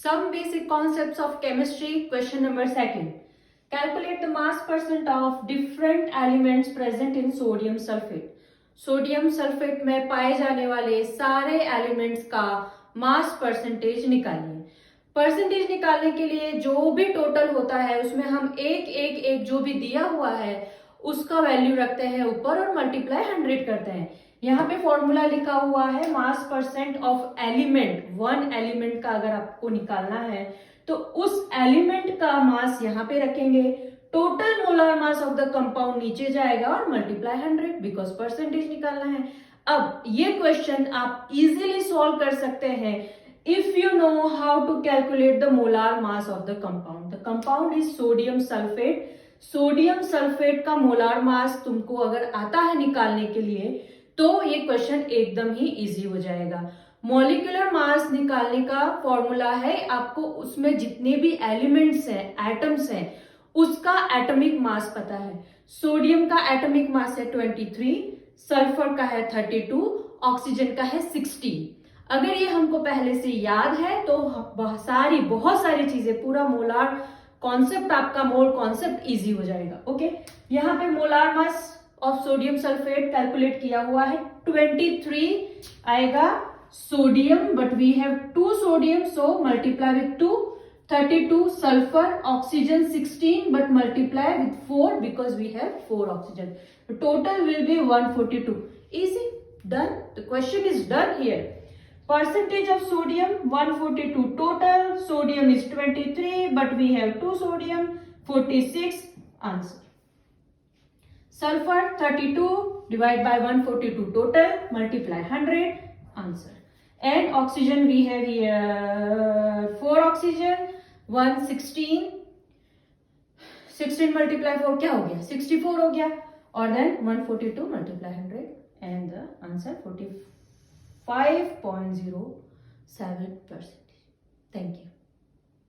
Some basic concepts of chemistry. Question number 2. Calculate the mass percent of different elements present in sodium sulfate. Sodium sulphate में पाए जाने वाले सारे elements का mass percentage निकालिए। Percentage निकालने के लिए जो भी टोटल होता है उसमें हम एक जो भी दिया हुआ है उसका वैल्यू रखते हैं ऊपर और मल्टीप्लाई 100 करते हैं। यहाँ पे फॉर्मूला लिखा हुआ है मास percent of element. One element का अगर आपको निकालना है तो उस एलिमेंट का मास यहाँ पे रखेंगे, total molar mass of the compound नीचे जाएगा और मल्टीप्लाई 100 बिकॉज परसेंटेज निकालना है। अब ये क्वेश्चन आप इजीली सॉल्व कर सकते हैं if you know how to calculate the molar mass of the compound. The compound is sodium sulphate. Sodium sulphate का मोलर मास तुमको अगर आता है निकालने के लिए तो ये क्वेश्चन एकदम ही इजी हो जाएगा। मॉलिक्यूलर मास निकालने का फॉर्मूला है, आपको उसमें जितने भी एलिमेंट्स हैं, एटम्स हैं, उसका एटॉमिक मास पता है। सोडियम का एटॉमिक मास है 23, सल्फर का है 32, ऑक्सीजन का है 16। अगर ये हमको पहले से याद है तो बहुत सारी चीजें, पूरा मोलार कॉन्सेप्ट, आपका मोल कॉन्सेप्ट इजी हो जाएगा। ओके, यहाँ पे molar mass of sodium sulphate calculate किया हुआ है 23 आएगा sodium, but we have 2 sodium so multiply with 2। 32 sulfur, oxygen 16 but multiply with 4 because we have 4 oxygen. The total will be 142. Easy, done. The question is done here. Percentage of sodium 142. Total sodium is 23 but we have 2 sodium 46. Answer. Sulfur 32 divide by 142 total, multiply 100. Answer. And oxygen we have here 4 oxygen 116, 16 multiply 4 क्या हो गया 64 हो गया, और then 142 multiply 100 and the answer 45.07%. Thank you.